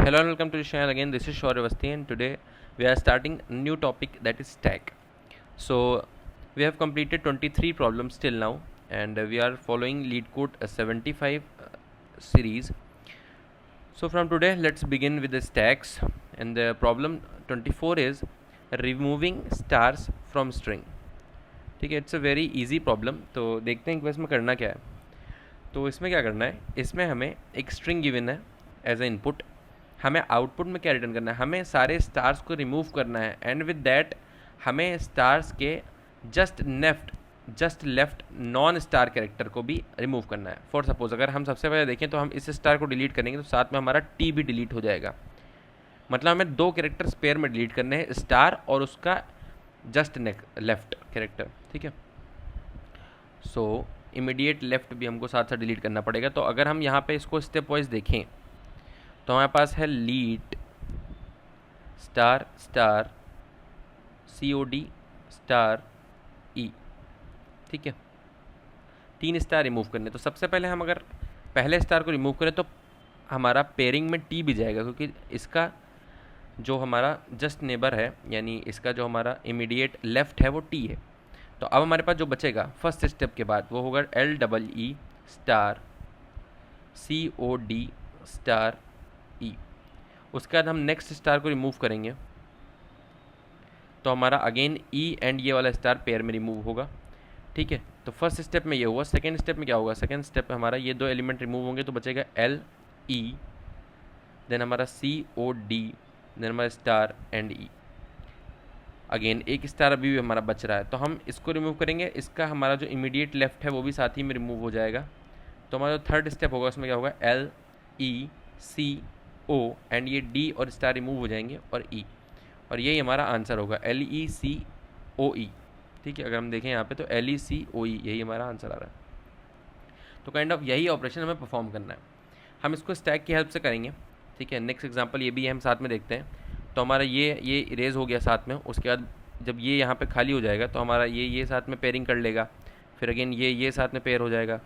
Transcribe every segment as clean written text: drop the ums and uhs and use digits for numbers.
Hello and welcome to the channel again. This is Shaurya Avasthi and today we are starting a new topic, that is stack. So we have completed 23 problems till now and we are following LeetCode 75 series. So from today let's begin with the stacks, and the problem 24 is removing stars from string. ठीक है, it's a very easy problem. तो देखते हैं कि इसमें करना क्या है. तो इसमें क्या करना है, इसमें हमें एक स्ट्रिंग गिवन है एज ए इनपुट. हमें आउटपुट में क्या रिटर्न करना है, हमें सारे स्टार्स को रिमूव करना है एंड विद दैट हमें स्टार्स के just left non star character को भी रिमूव करना है. फॉर सपोज अगर हम सबसे पहले देखें तो हम इस स्टार को डिलीट करेंगे तो साथ में हमारा टी भी डिलीट हो जाएगा. मतलब हमें दो कैरेक्टर पेयर में डिलीट करने हैं, स्टार और उसका जस्ट लेफ्ट कैरेक्टर. ठीक है, सो इमीडिएट लेफ्ट भी हमको साथ साथ डिलीट करना पड़ेगा. तो अगर हम यहाँ पे इसको स्टेप वाइज देखें तो हमारे पास है लीट star star COD star E. ठीक है, 3 स्टार रिमूव करने. तो सबसे पहले हम अगर पहले स्टार को रिमूव करें तो हमारा पेयरिंग में T भी जाएगा, क्योंकि इसका जो हमारा जस्ट नेबर है यानी इसका जो हमारा इमीडिएट लेफ्ट है वो T है. तो अब हमारे पास जो बचेगा फर्स्ट स्टेप के बाद वो होगा LEE star COD star E. उसके बाद हम नेक्स्ट स्टार को रिमूव करेंगे तो हमारा अगेन E एंड ये वाला स्टार पेयर में रिमूव होगा. ठीक है, तो फर्स्ट स्टेप में ये हुआ. सेकेंड स्टेप में क्या होगा, सेकेंड स्टेप में हमारा ये दो एलिमेंट रिमूव होंगे तो बचेगा LE, देन हमारा COD, देन हमारा स्टार एंड E. अगेन एक स्टार अभी भी हमारा बच रहा है तो हम इसको रिमूव करेंगे. इसका हमारा जो इमीडिएट लेफ्ट है वो भी साथ ही में रिमूव हो जाएगा. तो हमारा जो थर्ड स्टेप होगा उसमें क्या होगा LECO एंड ये D और स्टार रिमूव हो जाएंगे और E, और यही हमारा आंसर होगा LECOE. ठीक है, अगर हम देखें यहाँ पे तो LECOE यही हमारा आंसर आ रहा है. तो काइंड ऑफ यही ऑपरेशन हमें परफॉर्म करना है. हम इसको स्टैक की हेल्प से करेंगे. ठीक है, नेक्स्ट एग्जांपल ये भी हम साथ में देखते हैं. तो हमारा ये इरेज हो गया साथ में. उसके बाद जब ये यहाँ पे खाली हो जाएगा तो हमारा ये साथ में पेयरिंग कर लेगा. फिर अगेन ये साथ में पेयर हो जाएगा.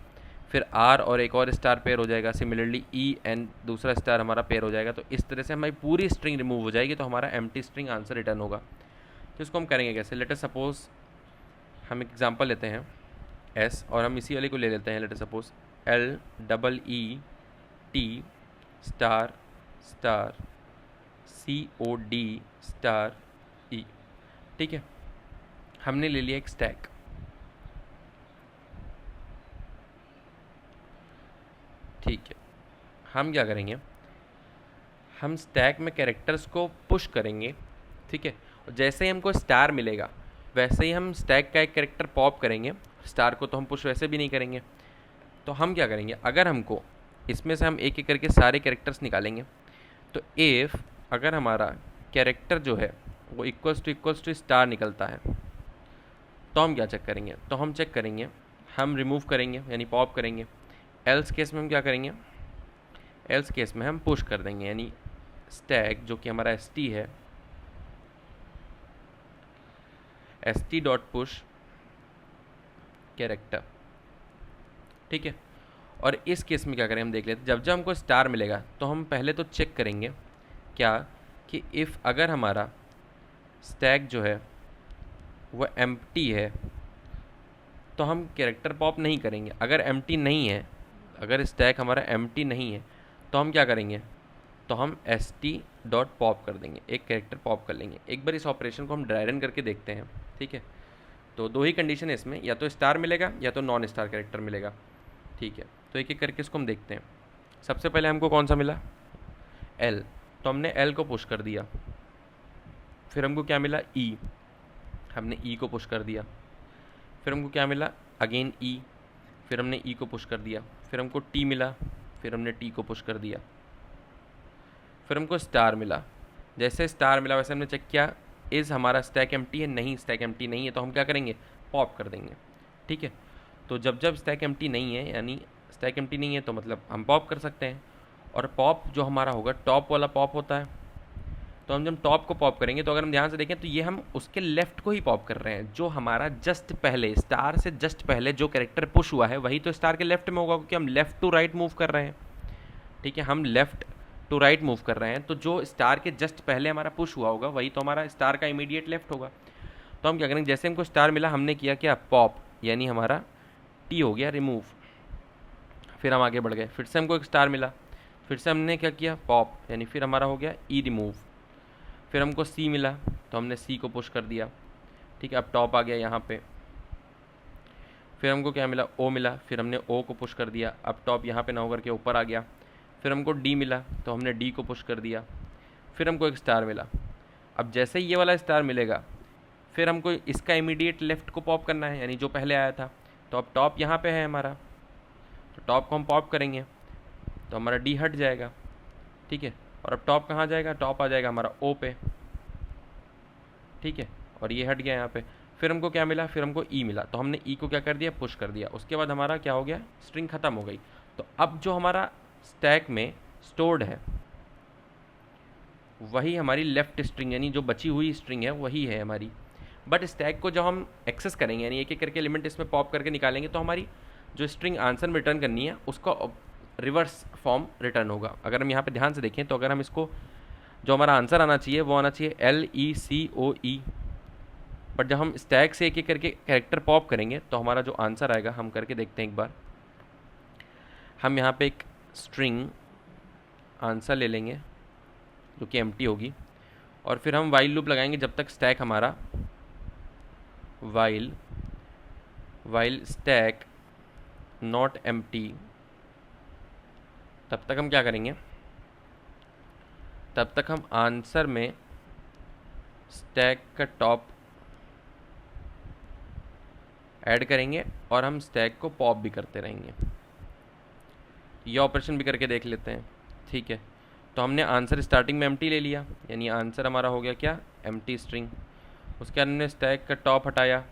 फिर R और एक और स्टार पेयर हो जाएगा. सिमिलरली E एंड दूसरा स्टार हमारा पेयर हो जाएगा. तो इस तरह से हमारी पूरी स्ट्रिंग रिमूव हो जाएगी तो हमारा एम्प्टी स्ट्रिंग आंसर रिटर्न होगा. तो इसको हम करेंगे कैसे, लेट अस सपोज हम एक एग्जांपल लेते हैं S और हम इसी वाले को ले लेते हैं. Let us suppose LEET star star COD star E. ठीक है, हमने ले लिया एक स्टैक. ठीक है, हम क्या करेंगे, हम स्टैक में कैरेक्टर्स को पुश करेंगे. ठीक है, और जैसे ही हमको स्टार मिलेगा वैसे ही हम स्टैक का एक कैरेक्टर पॉप करेंगे. स्टार को तो हम पुश वैसे भी नहीं करेंगे. तो हम क्या करेंगे, अगर हमको इसमें से हम एक एक करके सारे कैरेक्टर्स निकालेंगे तो इफ़ अगर हमारा कैरेक्टर जो है वो इक्वल्स टू स्टार निकलता है तो हम क्या चेक करेंगे, तो हम चेक करेंगे, हम रिमूव करेंगे यानी पॉप करेंगे. एल्स केस में हम क्या करेंगे, एल्स केस में हम पुश कर देंगे यानी स्टैक जो कि हमारा ST है, ST.push कैरेक्टर. ठीक है, और इस केस में क्या करें हम देख लेते हैं. जब जब हमको स्टार मिलेगा तो हम पहले तो चेक करेंगे क्या कि इफ़ अगर हमारा स्टैक जो है वो एम्प्टी है तो हम कैरेक्टर पॉप नहीं करेंगे. अगर एम्प्टी नहीं है, अगर स्टैक हमारा एम्प्टी नहीं है तो हम क्या करेंगे, तो हम ST.pop कर देंगे, एक कैरेक्टर पॉप कर लेंगे. एक बार इस ऑपरेशन को हम ड्राई रन करके देखते हैं. ठीक है, तो दो ही कंडीशन है इसमें, या तो स्टार मिलेगा या तो नॉन स्टार कैरेक्टर मिलेगा. ठीक है, तो एक एक करके इसको हम देखते हैं. सबसे पहले हमको कौन सा मिला, L. तो हमने L को पुश कर दिया. फिर हमको क्या मिला, E. हमने E को पुश कर दिया. फिर हमको क्या मिला, अगेन E. फिर हमने E को पुश कर दिया. फिर हमको T मिला. फिर हमने T को पुश कर दिया. फिर हमको स्टार मिला. जैसे स्टार मिला वैसे हमने चेक किया इज़ हमारा स्टैक एम्प्टी है, नहीं स्टैक एम्प्टी नहीं है तो हम क्या करेंगे, पॉप कर देंगे. ठीक है, तो जब जब स्टैक एम्प्टी नहीं है यानी स्टैक एम्प्टी नहीं है तो मतलब हम पॉप कर सकते हैं. और पॉप जो हमारा होगा टॉप वाला पॉप होता है. तो हम जब टॉप को पॉप करेंगे तो अगर हम ध्यान से देखें तो ये हम उसके लेफ्ट को ही पॉप कर रहे हैं. जो हमारा जस्ट पहले स्टार से जस्ट पहले जो कैरेक्टर पुश हुआ है वही तो स्टार के लेफ्ट में होगा, क्योंकि हम लेफ्ट टू राइट मूव कर रहे हैं. ठीक है, हम लेफ्ट टू राइट मूव कर रहे हैं, तो जो स्टार के जस्ट पहले हमारा पुश हुआ होगा वही तो हमारा स्टार का इमीडिएट लेफ्ट होगा। तो हम क्या करेंगे, जैसे हमको स्टार मिला हमने किया क्या, पॉप, यानी हमारा टी हो गया रिमूव। फिर हम आगे बढ़ गए, फिर से हमको एक स्टार मिला, फिर से हमने क्या किया, पॉप, यानी फिर हमारा हो गया ई रिमूव। फिर हमको सी मिला तो हमने सी को पुश कर दिया, ठीक है, अब टॉप आ गया यहाँ पे। फिर हमको क्या मिला, ओ मिला, फिर हमने ओ को पुश कर दिया, अब टॉप यहाँ पे ना होकर के ऊपर आ गया। फिर हमको डी मिला तो हमने डी को पुश कर दिया, फिर हमको एक स्टार मिला। अब जैसे ही ये वाला स्टार मिलेगा फिर हमको इसका इमीडिएट लेफ्ट को पॉप करना है, यानी जो पहले आया था। तो अब टॉप यहाँ पे है हमारा, तो टॉप को हम पॉप करेंगे तो हमारा डी हट जाएगा, ठीक है। और अब टॉप कहाँ जाएगा, टॉप आ जाएगा हमारा ओ पे, ठीक है, और ये हट गया यहाँ पे। फिर हमको क्या मिला, फिर हमको ई मिला, तो हमने ई को क्या कर दिया, पुश कर दिया। उसके बाद हमारा क्या हो गया, स्ट्रिंग ख़त्म हो गई। तो अब जो हमारा स्टैक में स्टोर्ड है वही हमारी लेफ्ट स्ट्रिंग, यानी जो बची हुई स्ट्रिंग है वही है हमारी। बट स्टैक को जब हम एक्सेस करेंगे, यानी एक एक करके एलिमेंट इसमें पॉप करके निकालेंगे, तो हमारी जो स्ट्रिंग आंसर में रिटर्न करनी है उसका रिवर्स फॉर्म रिटर्न होगा। अगर हम यहाँ पे ध्यान से देखें तो अगर हम इसको, जो हमारा आंसर आना चाहिए वो आना चाहिए LECOE, बट जब हम स्टैक से एक एक करके कैरेक्टर पॉप करेंगे तो हमारा जो आंसर आएगा, हम करके देखते हैं एक बार। हम यहाँ पे एक स्ट्रिंग आंसर ले लेंगे जो कि एम्प्टी होगी, और फिर हम वाइल लूप लगाएंगे जब तक स्टैक हमारा वाइल स्टैक नॉट एम्प्टी, तब तक हम क्या करेंगे, तब तक हम आंसर में स्टैक का टॉप ऐड करेंगे और हम स्टैक को पॉप भी करते रहेंगे। ये ऑपरेशन भी करके देख लेते हैं, ठीक है। तो हमने आंसर स्टार्टिंग में एम्प्टी ले लिया, यानी आंसर हमारा हो गया क्या, एम्प्टी स्ट्रिंग। उसके बाद हमने स्टैक का टॉप हटाया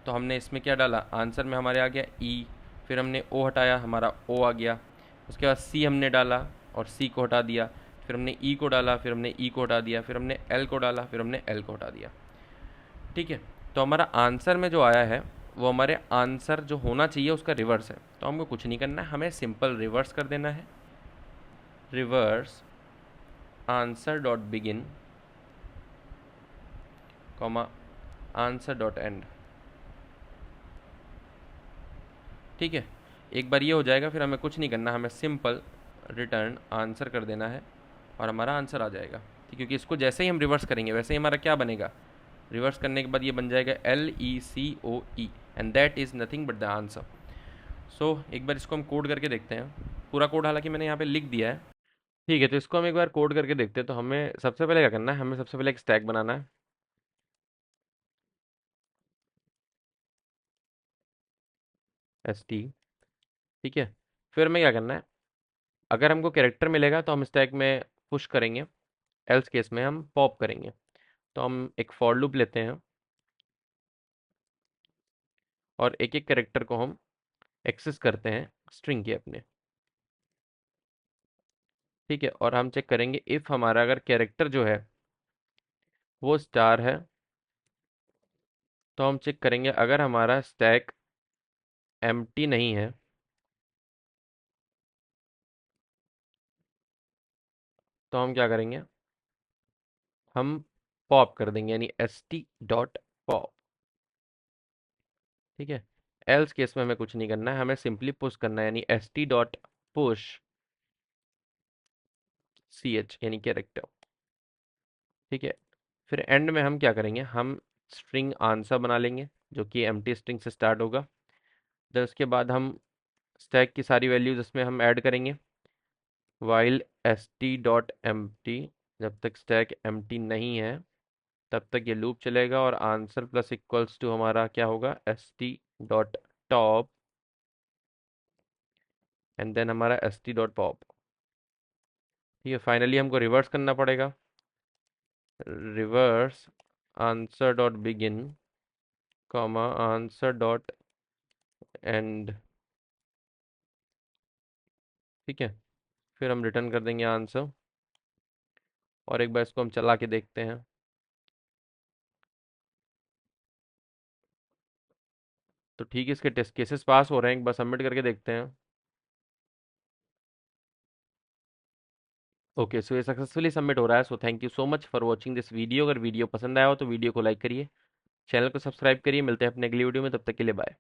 तो हमने इसमें क्या डाला, आंसर में हमारे आ गया ई। फिर हमने ओ हटाया, हमारा ओ आ गया। उसके बाद सी हमने डाला और सी को हटा दिया। फिर हमने ई को डाला, फिर हमने ई को हटा दिया, फिर हमने एल को डाला, फिर हमने एल को हटा दिया, ठीक है। तो हमारा आंसर में जो आया है वो हमारे आंसर जो होना चाहिए उसका रिवर्स है। तो हमको कुछ नहीं करना है, हमें सिंपल रिवर्स कर देना है, reverse answer dot begin comma answer dot and, ठीक है। एक बार ये हो जाएगा फिर हमें कुछ नहीं करना, हमें सिंपल रिटर्न आंसर कर देना है और हमारा आंसर आ जाएगा, ठीक। क्योंकि इसको जैसे ही हम रिवर्स करेंगे वैसे ही हमारा क्या बनेगा, रिवर्स करने के बाद ये बन जाएगा LECOE, and that is nothing but the answer. So एक बार इसको हम कोड करके देखते हैं। पूरा कोड हालांकि मैंने यहाँ पे लिख दिया है, ठीक है। तो इसको हम एक बार कोड करके देखते हैं। तो हमें सबसे पहले क्या करना है, हमें सबसे पहले एक स्टैक बनाना है, ST, ठीक है। फिर हमें क्या करना है, अगर हमको कैरेक्टर मिलेगा तो हम स्टैक में पुश करेंगे, एल्स केस में हम पॉप करेंगे। तो हम एक फॉर लूप लेते हैं और एक एक कैरेक्टर को हम एक्सेस करते हैं स्ट्रिंग के अपने, ठीक है। और हम चेक करेंगे इफ़ हमारा अगर कैरेक्टर जो है वो स्टार है, तो हम चेक करेंगे अगर हमारा स्टैक एम्प्टी नहीं है तो हम क्या करेंगे, हम पॉप कर देंगे, यानी ST.pop, ठीक है। एल्स केस में हमें कुछ नहीं करना है, हमें सिंपली पुश करना है, यानी ST.push CH, यानी कैरेक्टर, ठीक है। फिर एंड में हम क्या करेंगे, हम स्ट्रिंग आंसर बना लेंगे जो कि एम्प्टी स्ट्रिंग से स्टार्ट होगा। फिर उसके बाद हम स्टैक की सारी वैल्यूज इसमें हम ऐड करेंगे, वाइल ST.empty, जब तक स्टैक एम्प्टी नहीं है तब तक ये लूप चलेगा, और आंसर प्लस इक्वल्स टू हमारा क्या होगा, ST.top, एंड देन हमारा ST.pop, ठीक है। फाइनली हमको रिवर्स करना पड़ेगा, reverse answer dot begin comma answer dot and, ठीक है। फिर हम रिटर्न कर देंगे आंसर, और एक बार इसको हम चला के देखते हैं। तो ठीक है, इसके टेस्ट केसेस पास हो रहे हैं, एक बार सबमिट करके देखते हैं। ओके, सो ये सक्सेसफुली सबमिट हो रहा है। So thank you so much for watching this video. अगर वीडियो पसंद आया हो तो वीडियो को लाइक करिए, चैनल को सब्सक्राइब करिए। मिलते हैं अपने अगली वीडियो में, तब तक के लिए बाय।